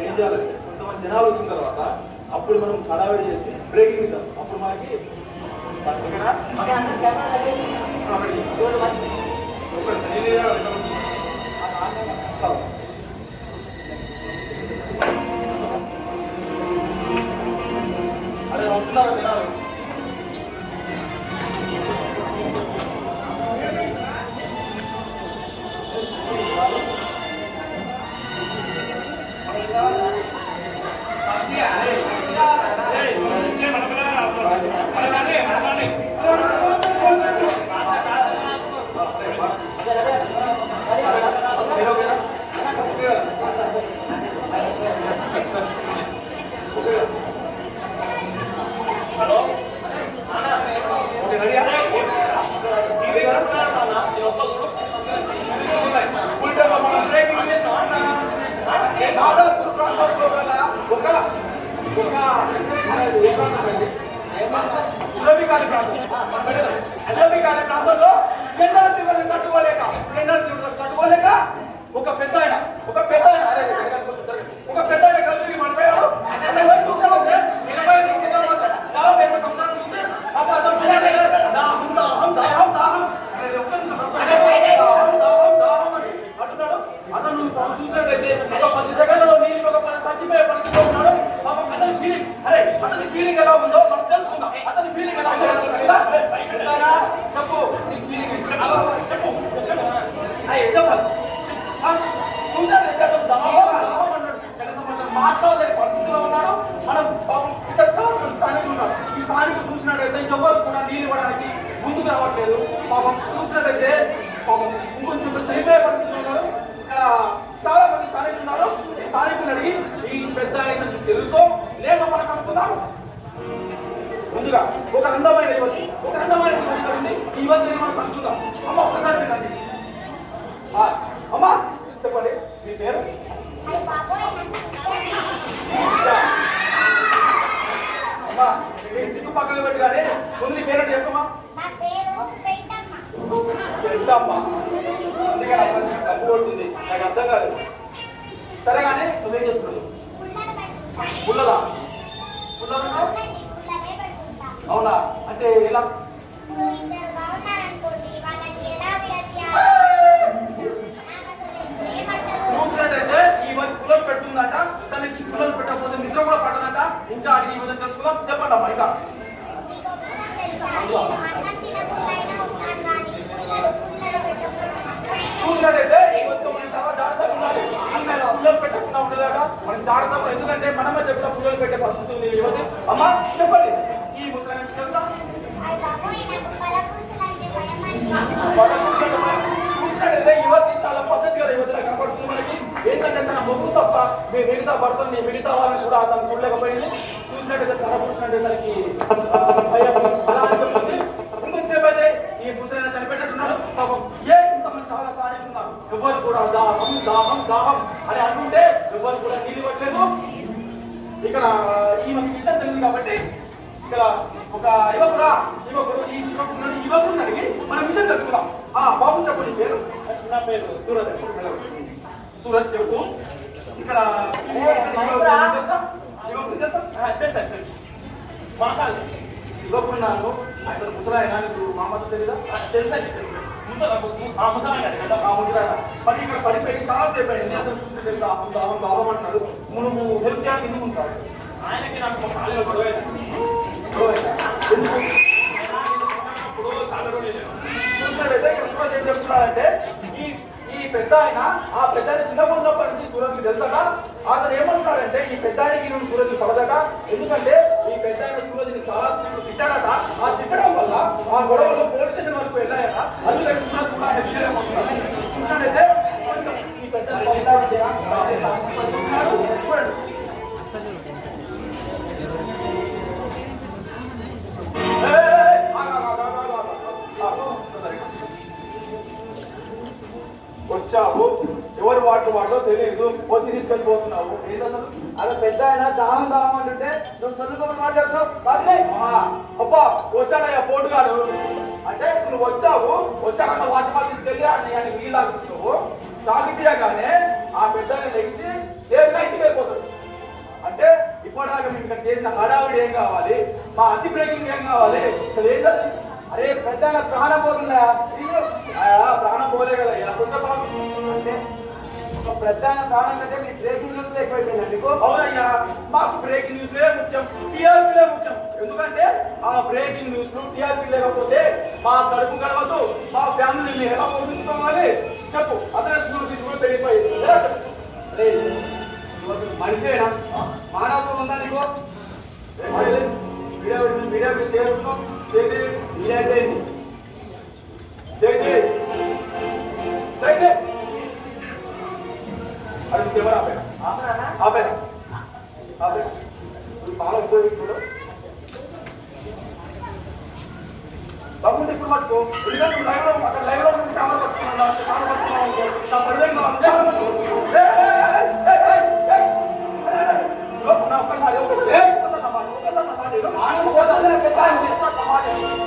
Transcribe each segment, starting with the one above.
ఏం చేయాలి, కొంతమంది జనాలు వచ్చిన తర్వాత అప్పుడు మనం హడావిడి చేసి బ్రేకింగ్ ఇద్దాం. అప్పుడు మనకి అరే వస్తున్నారా జనాలు? ప్రాంతంలో ఎండల తీవ్రత తట్టుకోలేక ఒక పెద్ద ఆయన కలిసి పడిపోయాడు. 80 సంవత్సరాల నుంచి అంటున్నాడు. అతను చూసినట్టయితే ఒక 10 సెకండ్లలో నీళ్ళు ఒక చచ్చిపోయే పరిస్థితిలో ఉన్నాడు. అతని ఫీలింగ్ ఎలా ఉందో మనం తెలుసుకుందాం. అతని ఫీలింగ్ ఎలా ఉందో చెప్పు. చెప్పు చూసాడైతే అతను దాహం అన్నాడు. మాట్లాడలేని పరిస్థితిలో ఉన్నాడు. మనం ఇక్కడ స్థానికులు ఉన్నాడు. ఈ స్థానికులు చూసినట్టయితే ఎవరు కూడా నీళ్ళు ఇవ్వడానికి ముందుకు రావట్లేదు. పాపం చూసినట్టయితే పాపం ఇంకొంచెం చనిపోయే పరిస్థితిలో ఉన్నాడు. ఇక్కడ చాలా మంది స్థానికులు ఉన్నారు. ఈ స్థానికులు అడిగి ఈ పెద్ద తెలుసో లేదో మనకు అనుకుందాం. ముందుగా ఒక అందమైన యువతి ఉంది. ఈ యువతిని మనం పంచుదాం. అమ్మ ఒక్కసారి వినండి. అమ్మా చెప్పండి, మీ పేరు? అమ్మా మీ సిగ్గు పక్కన పెట్టి కానీ ముందు నీ పేరంటే చెప్పమ్మా. పెద్దమ్మ. అందుకని డబ్బు కొడుతుంది, నాకు అర్థం కాదు. సరే కానీ నువ్వేం చేస్తున్నావు? పుల్లదా? అవునా? అంటే ఎలా? చూసినట్టయితే ఈ మధ్య పుల్లలు పెడుతుందట. దానికి పుల్లలు పెట్టకపోతే నిద్ర కూడా పట్టదట. ఇంకా అడిగి ఈ విధంగా తెలుసుకుందాం. చెప్పండి అమ్మా. ఇంకా చూసినట్టయితే ఈ మధ్య మనం చాలా జాగ్రత్తగా ఉండాలి. పుల్లలు పెట్టకుండా ఉండదట. మనం జాగ్రత్తగా, ఎందుకంటే మనమే చెప్పిన పుల్లలు పెట్టే పరిస్థితి ఉంది యువతి. అమ్మా చెప్పండి, ఈ ముసలి తెలుసా? చూసినట్టయితే యువతి చాలా పద్ధతిగా యువతిలో కనపడుతుంది మనకి. ఏంటంటే తన మొగ్గు తప్ప మిగతా భర్తని మిగతా వాళ్ళని కూడా తను చూడలేకపోయింది. చూసినట్టయితే తన చూసినట్టయితే తనకి అలా అని చెప్తుంది. ఇంకొంతసేపు అయితే ఈ ముసలైన చనిపెట్టున్నాడు. పాపం ఇంతమంది చాలా స్థానికులు ఉన్నారు. ఎవరు కూడా దాహం అని అనుకుంటే ఎవరు కూడా నీళ్ళు ఇవ్వట్లేదు. ఇక్కడ ఈమెకి విషయం తెలియదు కాబట్టి ఇక్కడ ఒక యువకుడు అడిగి మనం విషయం తెలుసుకుందాం. బాబు చెప్పండి పేరు? నా పేరు సూరత్. సూరత్ చెప్పు. ఇక్కడ మాట్లాడాలి. యువకున్నాను అక్కడ ముసలాయన మామూలు తెలీదా? తెలుసండి. మరి ఇక్కడ పడిపోయి చాలా సేపు అయింది. అతను చూస్తే దాహం అంటాడు. మనము హెల్ప్ చేయడానికి ఎందుకు ఉంటాడు? ఆయనకి నాకు ఒక కాలంలో గొడవ చూసినట్టయితే ఏం చెప్తున్నారంటే ఈ పెద్ద ఆయన ఆ పెద్ద చిన్నప్పుడు ఉన్నప్పటి నుంచి సూరత్కి తెలుసట. అతను ఏమంటున్నాడంటే ఈ పెద్ద ఆయనకి నేను సూరత్కి పడదట. ఎందుకంటే ఈ పెద్ద ఆయన సూరత్ని చాలా తిట్టాడట. ఆ తిట్టడం వల్ల ఆ గొడవలు పోలీస్ స్టేషన్ వరకు వెళ్ళాయట. అందుకని సూరత్ కూడా హెల్ప్ చేయలేమంటున్నాడు. చూసినట్టయితే ఈ పెద్ద చూడండి. వచ్చావు, ఎవరు వాటో తెలియదు, వచ్చి తీసుకెళ్ళిపోతున్నావు. అలా పెద్ద ఆయన దాహం అంటుంటే నువ్వు సొల్లుకొని మాట్లాడుతున్నావు. అబ్బా వచ్చాడయ్యా పోటుగాడు అంటే నువ్వు వచ్చాక వాటి వాళ్ళు తీసుకెళ్ళి అని నీళ్ళు తాగుతున్నావు. తాగితేగానే ఆ పెద్ద లెగిసి ఇంటికి వెళ్ళిపోతాడు. చేసిన హడావిడి ఏం కావాలి, మా అతి బ్రేకింగ్ ఏం కావాలి, అసలు ఏంటది? అరే పెద్ద ఆయన ప్రాణం పోతుందా? ప్రాణం పోలే కదా ఇలా కొంచెం అంటే ఒక పెద్ద ఆయన ప్రాణం కంటే మీ బ్రేకింగ్ న్యూస్ ఎక్కువైపోయిందా మీకు? అవునయ్యా, మాకు బ్రేకింగ్ న్యూస్లే ముఖ్యం, టీఆర్పీలే ముఖ్యం. ఎందుకంటే ఆ బ్రేకింగ్ న్యూస్ టీఆర్పీ లేకపోతే మా కడుపు గడవదు, మా ఫ్యామిలీని ఎలా పోషించుకోవాలి చెప్పు. అసలు స్కూల్ తీసుకుని పెరిగిపోయింది. అరే మనిషేనా? మానవత్వం ఉందా నీకు? మీడియా చేస్తున్నాం మీరైతే అది కెమెరా ఆపేరా ఆపేరా ఆపేరా బాగా ఉపయోగిస్తున్నాడు తమ్ముడు. ఇప్పుడు మటుకు ఎందుకంటే లైవ్ లో అక్కడ లైవ్ లో కెమెరా పట్టుకున్నాను నా పరివేగం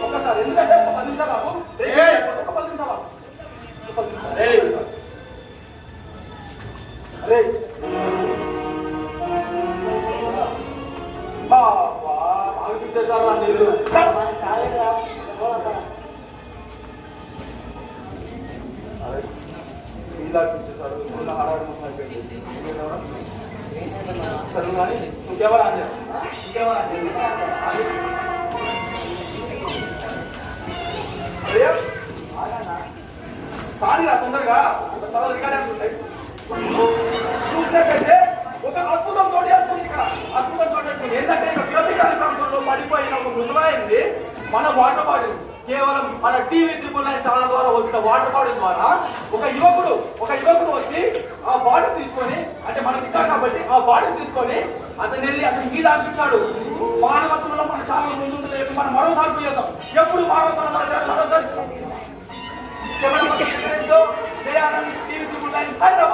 ఒక్కసారి ఎందుకంటే ఒక 10 నిమిషాలు ఒక 10 నిమిషాలు అరే ఆగిపించేసారు నా నీళ్ళు ఇచ్చేసారు సరే కానీ ఇంకెవరు అని ఇంకెవరు కానీ రా తొందరగా చూసినట్టయితే ఒక అద్భుతం తోడేస్తుంది ఇక్కడ. అద్భుతం తోడేస్తుంది ఏంటంటే ఇక విరతికాలి ప్రాంతంలో పడిపోయిన ఒక మృదువైంది మన వాటర్ బాటిల్. కేవలం మన టీవీ 9 ఛానల్ ద్వారా వచ్చిన వాటర్ బాటిల్ ద్వారా ఒక యువకుడు వచ్చి ఆ బాటిల్ తీసుకొని, అంటే మనకి ఇచ్చాడు కాబట్టి ఆ బాటిల్ తీసుకొని అతను వెళ్ళి అతని మీద అనిపించాడు. మానవత్వంలో మన ఛానల్ ముందు లేదు, మనం మరోసారి చేస్తాం. ఎప్పుడు మానవత్వంలో మరోసారి టీవీ 9 హైదరాబాద్.